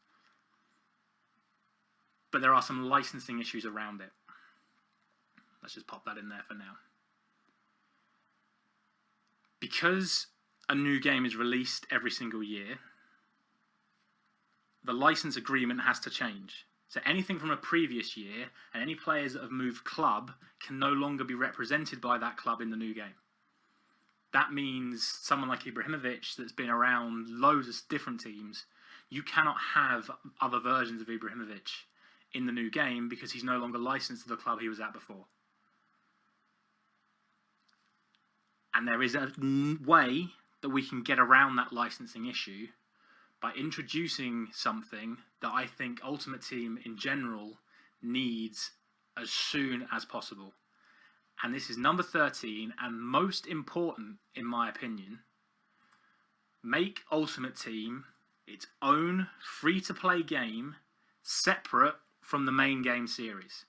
But there are some licensing issues around it. Let's just pop that in there for now. Because a new game is released every single year, the license agreement has to change. So anything from a previous year and any players that have moved club can no longer be represented by that club in the new game. That means someone like Ibrahimovic that's been around loads of different teams, you cannot have other versions of Ibrahimovic in the new game because he's no longer licensed to the club he was at before. And there is a way that we can get around that licensing issue by introducing something that I think Ultimate Team in general needs as soon as possible. And this is number 13, and most important in my opinion, make Ultimate Team its own free-to-play game separate from the main game series.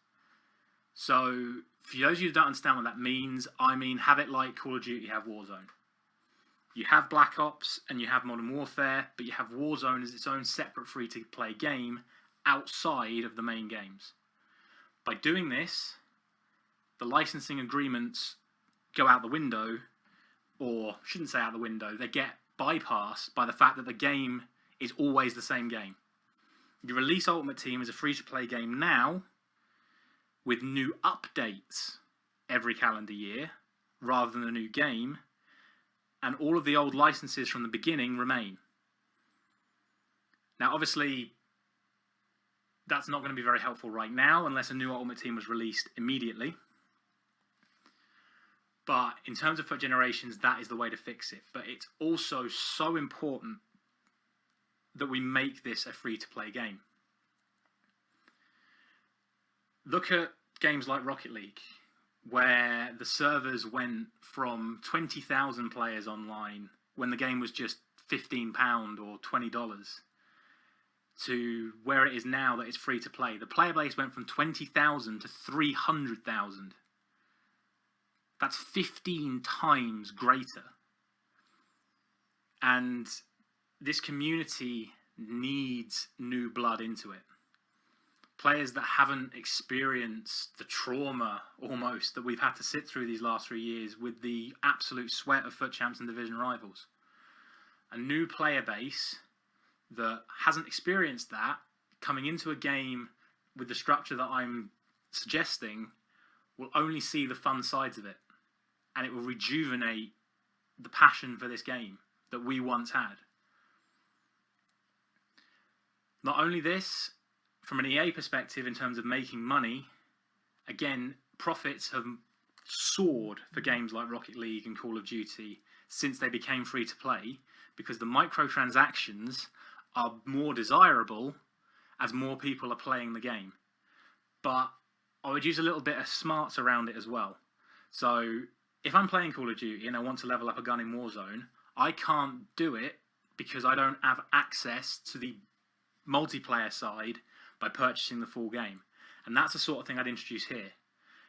So, for those of you who don't understand what that means, I mean have it like Call of Duty have Warzone. You have Black Ops and you have Modern Warfare, but you have Warzone as its own separate free-to-play game outside of the main games. By doing this, the licensing agreements go out the window, or shouldn't say out the window, they get bypassed by the fact that the game is always the same game. You release Ultimate Team as a free-to-play game now, with new updates every calendar year, rather than a new game, and all of the old licenses from the beginning remain. Now, obviously, that's not going to be very helpful right now, unless a new Ultimate Team was released immediately. But in terms of FUT Generations, that is the way to fix it. But it's also so important that we make this a free-to-play game. Look at games like Rocket League, where the servers went from 20,000 players online when the game was just £15 or $20 to where it is now that it's free to play. The player base went from 20,000 to 300,000. That's 15 times greater. And this community needs new blood into it. Players that haven't experienced the trauma, almost, that we've had to sit through these last 3 years with the absolute sweat of FUT champs and division rivals. A new player base that hasn't experienced that, coming into a game with the structure that I'm suggesting, will only see the fun sides of it. And it will rejuvenate the passion for this game that we once had. Not only this, from an EA perspective in terms of making money, again, profits have soared for games like Rocket League and Call of Duty since they became free to play, because the microtransactions are more desirable as more people are playing the game. But I would use a little bit of smarts around it as well. So if I'm playing Call of Duty and I want to level up a gun in Warzone, I can't do it because I don't have access to the multiplayer side by purchasing the full game. And that's the sort of thing I'd introduce here.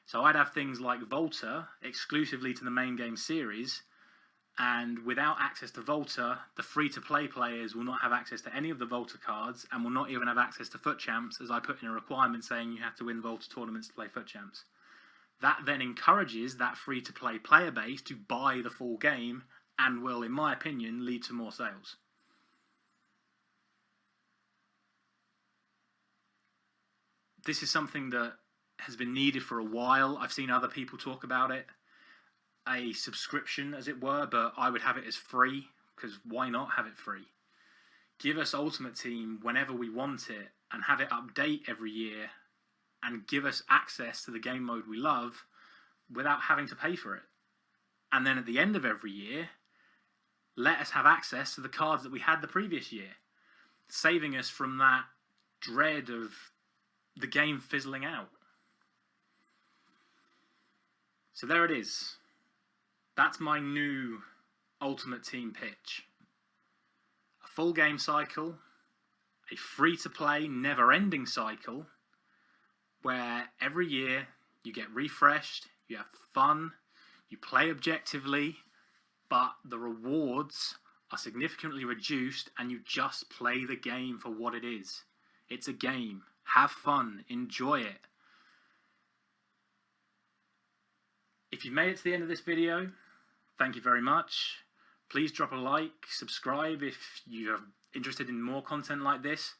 So I'd have things like Volta exclusively to the main game series, and without access to Volta, the free-to-play players will not have access to any of the Volta cards and will not even have access to FUT Champs, as I put in a requirement saying you have to win Volta tournaments to play FUT Champs. That then encourages that free-to-play player base to buy the full game and will, in my opinion, lead to more sales. This is something that has been needed for a while. I've seen other people talk about it. A subscription, as it were, but I would have it as free, because why not have it free? Give us Ultimate Team whenever we want it and have it update every year and give us access to the game mode we love without having to pay for it. And then at the end of every year, let us have access to the cards that we had the previous year, saving us from that dread of the game fizzling out. So there it is. That's my new Ultimate Team pitch. A full game cycle, a free-to-play, never-ending cycle, where every year you get refreshed, you have fun, you play objectively, but the rewards are significantly reduced and you just play the game for what it is. It's a game. Have fun. Enjoy it. If you've made it to the end of this video, thank you very much. Please drop a like, subscribe if you're interested in more content like this.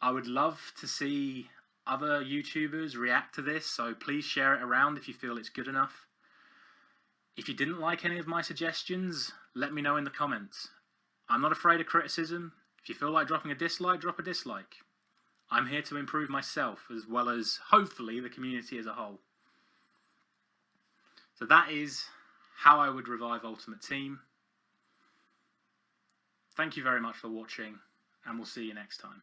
I would love to see other YouTubers react to this, so please share it around if you feel it's good enough. If you didn't like any of my suggestions, let me know in the comments. I'm not afraid of criticism. If you feel like dropping a dislike, drop a dislike. I'm here to improve myself as well as, hopefully, the community as a whole. So that is how I would revive Ultimate Team. Thank you very much for watching, and we'll see you next time.